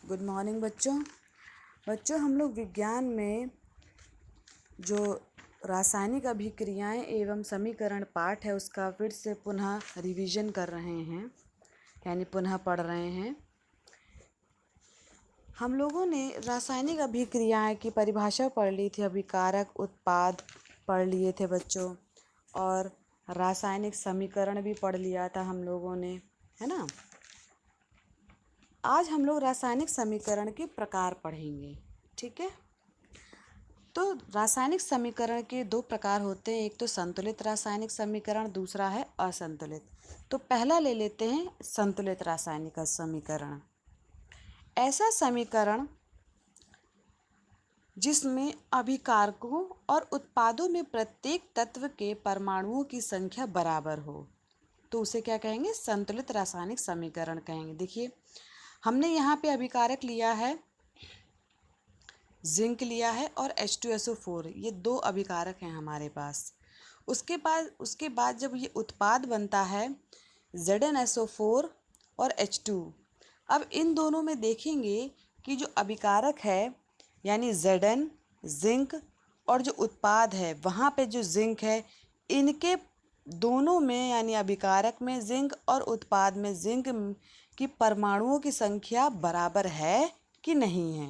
Good morning बच्चों। हम लोग विज्ञान में जो रासायनिक अभिक्रियाएं एवं समीकरण पाठ है उसका फिर से पुनः रिवीजन कर रहे हैं, यानी पुनः पढ़ रहे हैं। हम लोगों ने रासायनिक अभिक्रियाएं की परिभाषा पढ़ ली थी, अभिकारक, उत्पाद पढ़ लिए थे बच्चों, और रासायनिक समीकरण भी पढ़ लिया था हम लोगों ने, है ना। आज हम लोग रासायनिक समीकरण के प्रकार पढ़ेंगे, ठीक है। तो रासायनिक समीकरण के दो प्रकार होते हैं, एक तो संतुलित रासायनिक समीकरण, दूसरा है असंतुलित। तो पहला ले लेते हैं संतुलित रासायनिक समीकरण। ऐसा समीकरण जिसमें अभिकारकों और उत्पादों में प्रत्येक तत्व के परमाणुओं की संख्या बराबर हो, तो उसे क्या कहेंगे? संतुलित रासायनिक समीकरण कहेंगे। देखिए, हमने यहाँ पे अभिकारक लिया है, जिंक लिया है और H2SO4, ये दो अभिकारक हैं हमारे पास। उसके बाद जब ये उत्पाद बनता है ZnSO4 और H2, अब इन दोनों में देखेंगे कि जो अभिकारक है यानी Zn, जिंक, और जो उत्पाद है वहाँ पे जो जिंक है, इनके दोनों में यानी अभिकारक में जिंक और उत्पाद में जिंक की परमाणुओं की संख्या बराबर है कि नहीं है।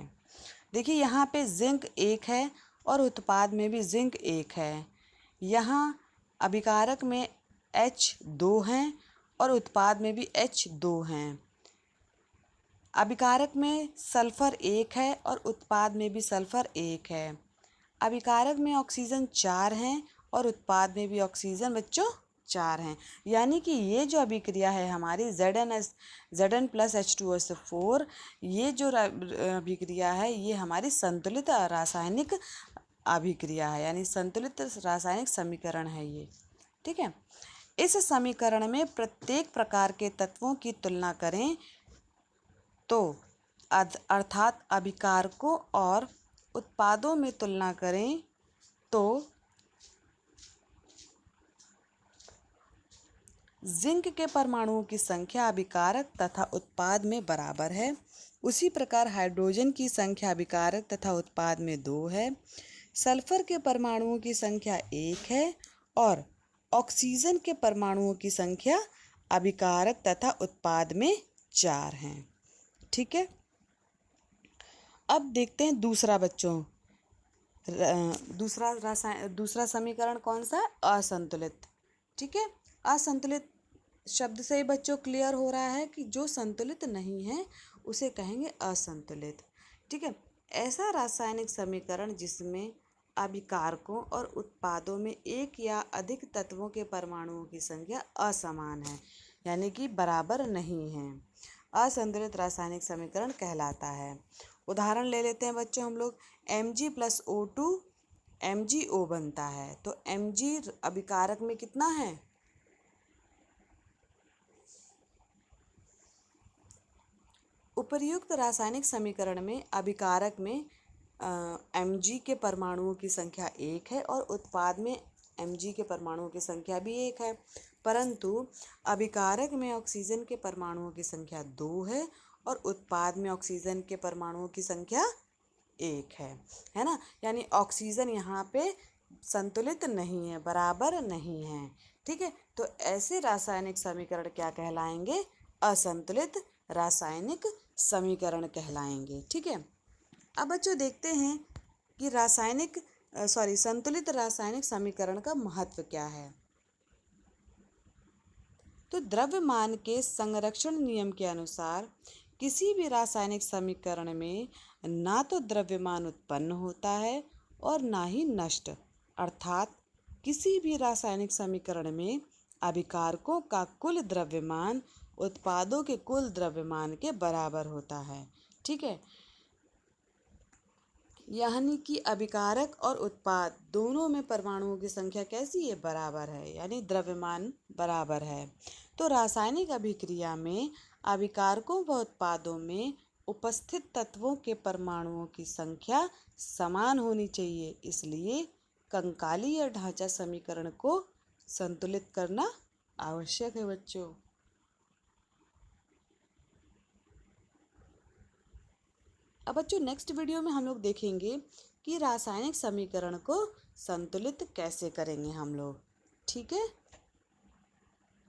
देखिए, यहाँ पे जिंक 1 है और उत्पाद में भी जिंक 1 है। यहाँ अभिकारक में H2 हैं और उत्पाद में भी H2 हैं। अभिकारक में सल्फर 1 है और उत्पाद में भी सल्फर 1 है। अभिकारक में ऑक्सीजन 4 हैं और उत्पाद में भी ऑक्सीजन बच्चों 4 हैं। यानी कि ये जो अभिक्रिया है हमारी Zn प्लस H2SO4, ये जो अभिक्रिया है ये हमारी संतुलित रासायनिक अभिक्रिया है, यानी संतुलित रासायनिक समीकरण है ये, ठीक है। इस समीकरण में प्रत्येक प्रकार के तत्वों की तुलना करें तो अर्थात अभिकारकों और उत्पादों में तुलना करें तो जिंक के परमाणुओं की संख्या अभिकारक तथा उत्पाद में बराबर है। उसी प्रकार हाइड्रोजन की संख्या अभिकारक तथा उत्पाद में 2 है। सल्फर के परमाणुओं की संख्या 1 है और ऑक्सीजन के परमाणुओं की संख्या अभिकारक तथा उत्पाद में 4 हैं, ठीक है। अब देखते हैं दूसरा बच्चों, दूसरा समीकरण कौन सा है? असंतुलित, ठीक है। असंतुलित शब्द से ही बच्चों क्लियर हो रहा है कि जो संतुलित नहीं है उसे कहेंगे असंतुलित, ठीक है। ऐसा रासायनिक समीकरण जिसमें अभिकारकों और उत्पादों में एक या अधिक तत्वों के परमाणुओं की संख्या असमान है, यानी कि बराबर नहीं है, असंतुलित रासायनिक समीकरण कहलाता है। उदाहरण ले लेते हैं बच्चों हम लोग। Mg प्लस O2 MgO बनता है, तो Mg अभिकारक में कितना है? उपर्युक्त रासायनिक समीकरण में अभिकारक में Mg के परमाणुओं की संख्या 1 है और उत्पाद में Mg के परमाणुओं की संख्या भी 1 है, परंतु अभिकारक में ऑक्सीजन के परमाणुओं की संख्या 2 है और उत्पाद में ऑक्सीजन के परमाणुओं की संख्या 1 है ना। यानी ऑक्सीजन यहाँ पे संतुलित नहीं है, बराबर नहीं है, ठीक है। तो ऐसे रासायनिक समीकरण क्या कहलाएंगे? असंतुलित रासायनिक समीकरण कहलाएंगे, ठीक है। अब बच्चों देखते हैं कि संतुलित रासायनिक समीकरण का महत्व क्या है। तो द्रव्यमान के संरक्षण नियम के अनुसार किसी भी रासायनिक समीकरण में ना तो द्रव्यमान उत्पन्न होता है और ना ही नष्ट, अर्थात किसी भी रासायनिक समीकरण में अभिकारकों का कुल द्रव्यमान उत्पादों के कुल द्रव्यमान के बराबर होता है, ठीक है। यानी कि अभिकारक और उत्पाद दोनों में परमाणुओं की संख्या कैसी है? बराबर है, यानी द्रव्यमान बराबर है। तो रासायनिक अभिक्रिया में अभिकारकों व उत्पादों में उपस्थित तत्वों के परमाणुओं की संख्या समान होनी चाहिए, इसलिए कंकालीय ढांचा समीकरण को संतुलित करना आवश्यक है बच्चों। अब बच्चों नेक्स्ट वीडियो में हम लोग देखेंगे कि रासायनिक समीकरण को संतुलित कैसे करेंगे हम लोग। ठीक है।